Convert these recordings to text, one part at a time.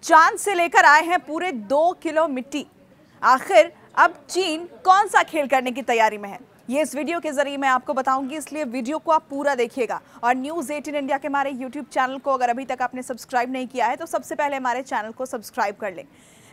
चांद से लेकर आए हैं पूरे 2 किलो मिट्टी। आखिर अब चीन कौन सा खेल करने की तैयारी में है, ये इस वीडियो के जरिए मैं आपको बताऊंगी, इसलिए वीडियो को आप पूरा देखिएगा। और न्यूज़ 18 इंडिया के हमारे यूट्यूब चैनल को अगर अभी तक आपने सब्सक्राइब नहीं किया है तो सबसे पहले हमारे चैनल को सब्सक्राइब कर लें।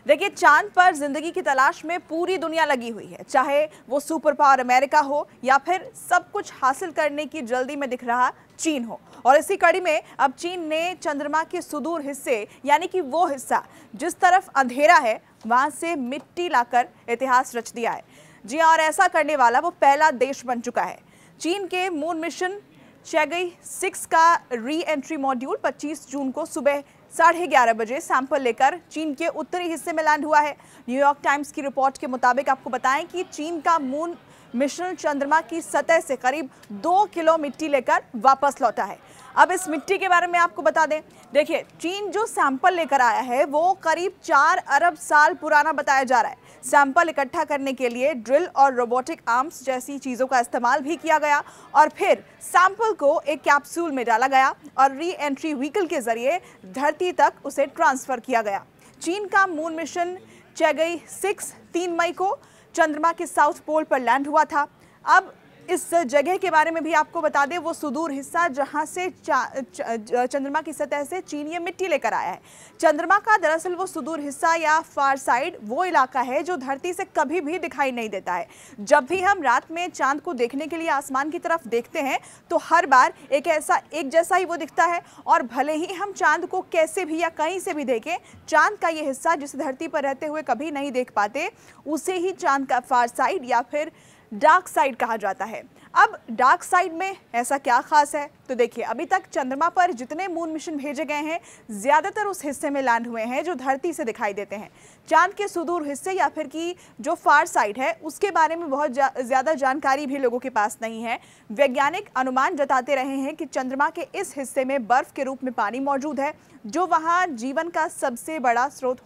देखिए, चांद पर जिंदगी की तलाश में पूरी दुनिया लगी हुई है, चाहे वो सुपर पावर अमेरिका हो या फिर सब कुछ हासिल करने की जल्दी में दिख रहा चीन हो। और इसी कड़ी में अब चीन ने चंद्रमा के सुदूर हिस्से, यानी कि वो हिस्सा जिस तरफ अंधेरा है, वहां से मिट्टी लाकर इतिहास रच दिया है। जी और ऐसा करने वाला वो पहला देश बन चुका है। चीन के मून मिशन चैगई 6 का री एंट्री मॉड्यूल 25 जून को सुबह 11:30 बजे सैंपल लेकर चीन के उत्तरी हिस्से में लैंड हुआ है। न्यूयॉर्क टाइम्स की रिपोर्ट के मुताबिक आपको बताएं कि चीन का मून मिशन चंद्रमा की सतह से करीब 2 किलो मिट्टी लेकर वापस लौटा है। अब इस मिट्टी के बारे में आपको बता दें, देखिए, चीन जो सैंपल लेकर आया है वो करीब 4 अरब साल पुराना बताया जा रहा है। सैंपल इकट्ठा करने के लिए ड्रिल और रोबोटिक आर्म्स जैसी चीज़ों का इस्तेमाल भी किया गया और फिर सैंपल को एक कैप्सूल में डाला गया और री एंट्री व्हीकल के जरिए धरती तक उसे ट्रांसफर किया गया। चीन का मून मिशन चैगई 6 3 मई को चंद्रमा के साउथ पोल पर लैंड हुआ था। अब इस जगह के बारे में भी आपको बता दें, वो सुदूर हिस्सा जहां से चंद्रमा की सतह से चीन ये मिट्टी लेकर आया है। चंद्रमा का दरअसल वो सुदूर हिस्सा या फार साइड वो इलाका है जो धरती से कभी भी दिखाई नहीं देता है। जब भी हम रात में चांद को देखने के लिए आसमान की तरफ देखते हैं तो हर बार एक जैसा ही वो दिखता है। और भले ही हम चांद को कैसे भी या कहीं से भी देखें, चांद का ये हिस्सा जिसे धरती पर रहते हुए कभी नहीं देख पाते, उसे ही चांद का फार साइड या फिर डार्क साइड कहा जाता है। अब डार्क साइड में ऐसा क्या खास है, तो देखिए, अभी तक चंद्रमा पर जितने मून मिशन भेजे गए हैं ज्यादातर उस हिस्से में लैंड हुए हैं जो धरती से दिखाई देते हैं। चांद के सुदूर हिस्से या फिर की जो फार साइड है उसके बारे में बहुत ज्यादा जानकारी भी लोगों के पास नहीं है। वैज्ञानिक अनुमान जताते रहे हैं कि चंद्रमा के इस हिस्से में बर्फ के रूप में पानी मौजूद है जो वहां जीवन का सबसे बड़ा स्रोत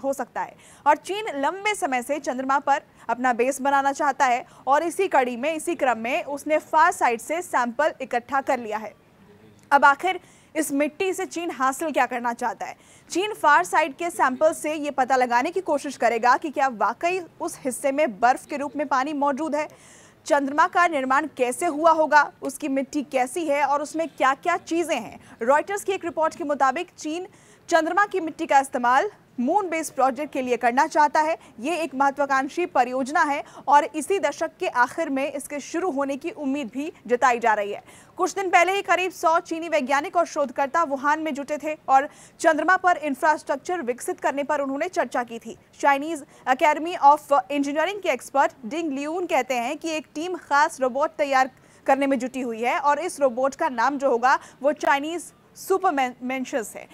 हो सकता है। और चीन लंबे समय से चंद्रमा पर अपना बेस बनाना चाहता है और इसी कड़ी में, इसी क्रम में उसने फार साइड से सैंपल इकट्ठा कर लिया है। अब आखिर इस मिट्टी से चीन हासिल क्या करना चाहता है? चीन फार साइड के सैंपल से ये पता लगाने की कोशिश करेगा कि क्या वाकई उस हिस्से में बर्फ के रूप में पानी मौजूद है। चंद्रमा का निर्माण कैसे हुआ होगा, उसकी मिट्टी कैसी है और उसमें क्या क्या चीजें हैं। रॉयटर्स की एक रिपोर्ट के मुताबिक चीन चंद्रमा की मिट्टी का इस्तेमाल मून बेस प्रोजेक्ट के लिए करना चाहता है। ये एक महत्वाकांक्षी परियोजना है और इसी दशक के आखिर में इसके शुरू होने की उम्मीद भी जताई जा रही है। कुछ दिन पहले ही करीब 100 चीनी वैज्ञानिक और शोधकर्ता वुहान में जुटे थे और चंद्रमा पर इंफ्रास्ट्रक्चर विकसित करने पर उन्होंने चर्चा की थी। चाइनीज अकेडमी ऑफ इंजीनियरिंग के एक्सपर्ट डिंग लियून कहते हैं कि एक टीम खास रोबोट तैयार करने में जुटी हुई है और इस रोबोट का नाम जो होगा वो चाइनीज सुपरमेंशस है।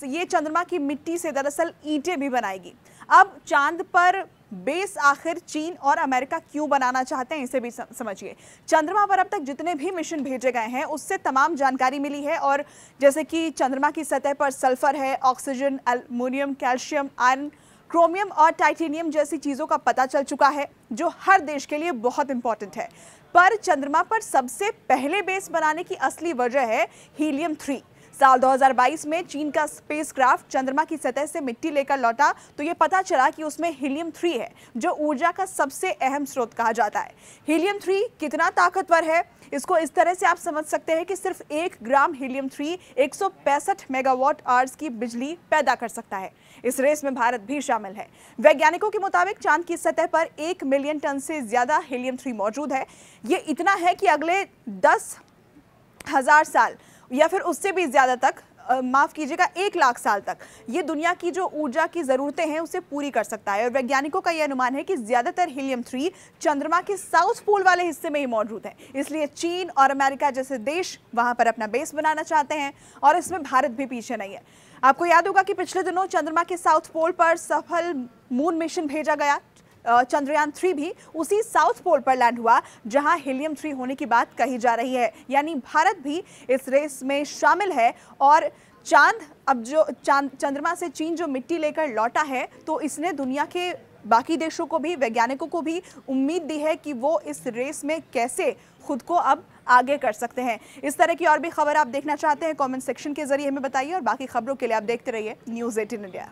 ये चंद्रमा की मिट्टी से दरअसल ईंटें भी बनाएगी। अब चांद पर बेस आखिर चीन और अमेरिका क्यों बनाना चाहते हैं, इसे भी समझिए। चंद्रमा पर अब तक जितने भी मिशन भेजे गए हैं उससे तमाम जानकारी मिली है और जैसे कि चंद्रमा की सतह पर सल्फर है, oxygen, aluminium, calcium, iron, chromium और टाइटेनियम जैसी चीज़ों का पता चल चुका है जो हर देश के लिए बहुत इंपॉर्टेंट है। पर चंद्रमा पर सबसे पहले बेस बनाने की असली वजह है हीलियम 3। साल 2022 में चीन का स्पेसक्राफ्ट चंद्रमा की सतह से मिट्टी लेकर लौटा तो ये पता चला कि उसमें हीलियम 3 है जो ऊर्जा का सबसे अहम स्रोत कहा जाता है। हीलियम 3 कितना ताकतवर है, इसको इस तरह से आप समझ सकते हैं कि सिर्फ 1 ग्राम हीलियम 3 165 मेगावाट आवर्स की बिजली पैदा कर सकता है। इस रेस में भारत भी शामिल है। वैज्ञानिकों के मुताबिक चांद की सतह पर 1 मिलियन टन से ज्यादा हीलियम 3 मौजूद है। ये इतना है कि अगले 10,000 साल या फिर उससे भी ज्यादा तक, माफ कीजिएगा 1 लाख साल तक ये दुनिया की जो ऊर्जा की जरूरतें हैं उसे पूरी कर सकता है। और वैज्ञानिकों का यह अनुमान है कि ज्यादातर हीलियम 3 चंद्रमा के साउथ पोल वाले हिस्से में ही मौजूद है। इसलिए चीन और अमेरिका जैसे देश वहां पर अपना बेस बनाना चाहते हैं और इसमें भारत भी पीछे नहीं है। आपको याद होगा कि पिछले दिनों चंद्रमा के साउथ पोल पर सफल मून मिशन भेजा गया। चंद्रयान 3 भी उसी साउथ पोल पर लैंड हुआ जहां हीलियम 3 होने की बात कही जा रही है। यानी भारत भी इस रेस में शामिल है और चंद्रमा से चीन जो मिट्टी लेकर लौटा है तो इसने दुनिया के बाकी देशों को भी, वैज्ञानिकों को भी उम्मीद दी है कि वो इस रेस में कैसे खुद को अब आगे कर सकते हैं। इस तरह की और भी खबर आप देखना चाहते हैं, कमेंट सेक्शन के जरिए हमें बताइए और बाकी खबरों के लिए आप देखते रहिए न्यूज़ 18 इंडिया।